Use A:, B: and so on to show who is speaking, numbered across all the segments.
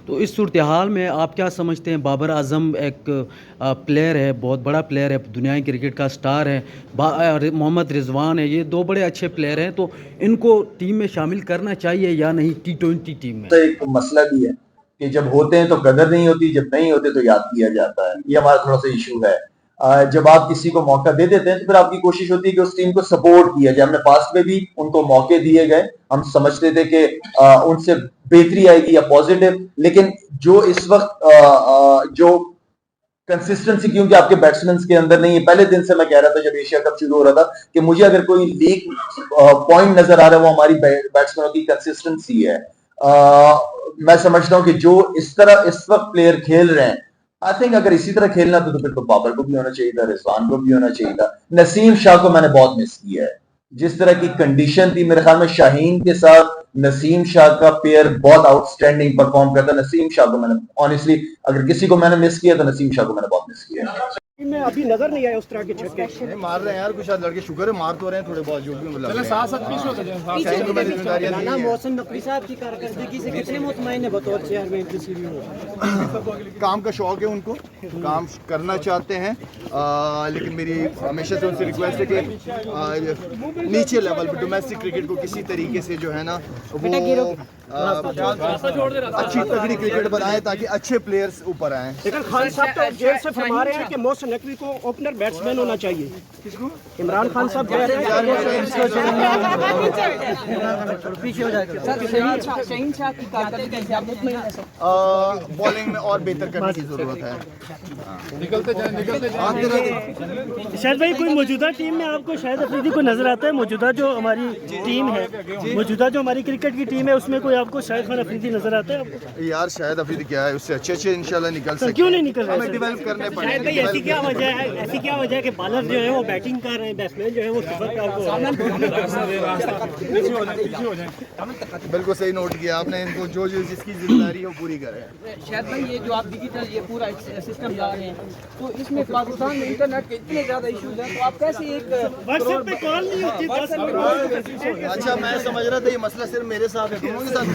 A: तो इस सूरत हाल में आप क्या समझते हैं? बाबर आज़म एक प्लेयर है, बहुत बड़ा प्लेयर है, दुनिया क्रिकेट का स्टार है, मोहम्मद रिजवान है, ये दो बड़े अच्छे प्लेयर हैं, तो इनको टीम में शामिल करना चाहिए या नहीं T20 टीम में?
B: तो एक मसला भी है कि जब होते हैं तो कदर नहीं होती, जब नहीं होते तो याद किया जाता है। ये हमारा थोड़ा सा इशू है। जब आप किसी को मौका दे देते हैं तो फिर आपकी कोशिश होती है कि उस टीम को सपोर्ट किया जाए। हमने पास्ट में भी उनको मौके दिए गए, हम समझते थे कि उनसे बेहतरी आएगी या पॉजिटिव, लेकिन जो इस वक्त जो कंसिस्टेंसी, क्योंकि आपके बैट्समैन के अंदर नहीं है। पहले दिन से मैं कह रहा था जब एशिया कप शुरू हो रहा था कि मुझे अगर कोई लीक पॉइंट नजर आ रहा है वो हमारी बैट्समैनों की कंसिस्टेंसी है। मैं समझता हूं कि जो इस तरह इस वक्त प्लेयर खेल रहे हैं, आई थिंक अगर इसी तरह खेलना तो फिर तो बाबर को भी होना चाहिए था, रिजवान को भी होना चाहिए था। नसीम शाह को मैंने बहुत मिस किया है। जिस तरह की कंडीशन थी, मेरे ख्याल में शाहीन के साथ नसीम शाह का पेयर बहुत आउटस्टैंडिंग परफॉर्म करता। नसीम शाह को मैंने ऑनेस्टली, अगर किसी को मैंने मिस किया तो नसीम शाह को मैंने बहुत मिस किया।
C: में अभी नजर नहीं आया उस तरह के छक्के
D: मार रहे हैं यार, कुछ लड़के शुक्र है मार तो रहे हैं थोड़े बहुत, जो भी
C: चले मोहसिन नकवी साहब की कारकर्दगी से कितने मुतमईन है बतौर चेयरमैन किसी भी हो?
D: काम का शौक है उनको, काम करना चाहते हैं, लेकिन मेरी हमेशा से उनसे रिक्वेस्ट है कि नीचे लेवल पे डोमेस्टिक क्रिकेट को किसी तरीके से जो है ना वो अच्छी तगड़ी क्रिकेट बनाए ताकि अच्छे प्लेयर्स ऊपर आए।
C: लेकिन खान साहब तो जेल से फरमा रहे हैं कि मोहसिन नकवी को ओपनर बैट्समैन होना चाहिए। किसको? इमरान खान साहब कह रहे हैं
D: बॉलिंग में और बेहतर करने की जरूरत है।
E: शायद भाई कोई मौजूदा टीम में आपको शायद अफरीदी को नजर आता है? मौजूदा जो हमारी टीम है, मौजूदा जो हमारी क्रिकेट की टीम है, उसमें कोई आपको शायद खान अफरीदी नजर आता है आपको?
D: यार शायद अफरीदी क्या है, उससे अच्छे इंशाल्लाह निकल सकते हैं।
E: क्यों नहीं निकल रहे?
D: हमें डेवलप करने पड़ेंगे।
E: ऐसी क्या वजह है? ऐसी क्या वजह है कि बॉलर जो है वो बैटिंग कर रहे हैं, बैट्समैन जो है वो सिफर का
D: बिल्कुल सही नोट किया आपने। इनको जो जिसकी जिम्मेदारी है वो पूरी करें।
F: शायद भाई ये जो आप डिजिटल ये पूरा सिस्टम ला रहे हैं, तो इसमें पाकिस्तान में इंटरनेट के इतने ज्यादा इश्यूज हैं, तो आप कैसे एक
E: व्हाट्सएप पे कॉल नहीं होती?
D: अच्छा, मैं समझ रहा था ये मसला सिर्फ मेरे साथ है, तुम के साथ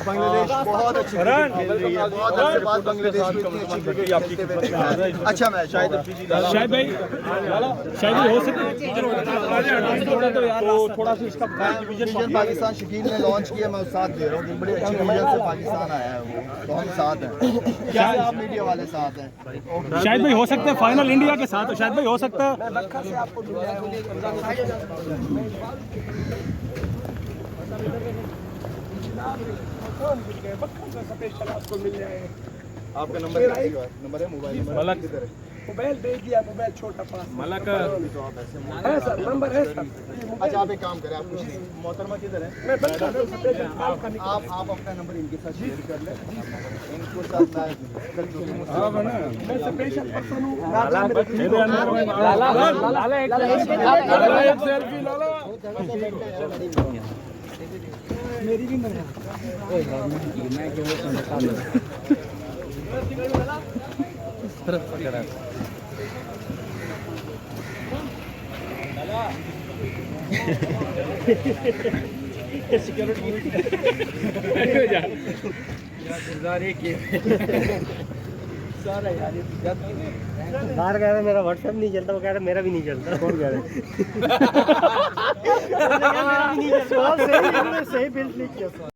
D: बांग्लादेश बहुत अच्छी खेल रही है, बहुत अच्छे बाद बांग्लादेश में इतनी अच्छी क्रिकेट खेलते हुए। अच्छा मैच शायद
E: भाई हो सकता है
C: थोड़ा सा इसका
D: डिवीजन पाकिस्तान शकील ने लॉन्च किया, मैं साथ दे रहा हूँ। बड़ी अच्छी डिवीजन से पाकिस्तान आया है वो, तो हम साथ हैं। क्या आप मीडिया वाले साथ हैं?
E: शायद भाई हो सकता है फाइनल इंडिया के साथ हो, शायद भाई हो सकता है।
D: आपका नंबर क्या है? नंबर है मोबाइल नंबर किधर है?
C: मोबाइल भेज दिया, मोबाइल छोटा पास
E: मलक
C: है सर, नंबर है सर।
D: अच्छा आप एक काम करें, आप कुछ मोहतरमा किधर है?
C: मैं बंद कर दूं,
D: आप अपना नंबर इनके साथ शेयर कर लें, इनको साथ
C: मैं स्पेशल पर्सन हूं। मेरी भी
E: बाहर कह रहा मेरा व्हाट्सएप नहीं चलता, वो कह रहा मेरा भी नहीं चलता। कौन कह रहा है? सही बिल्ड नहीं किया।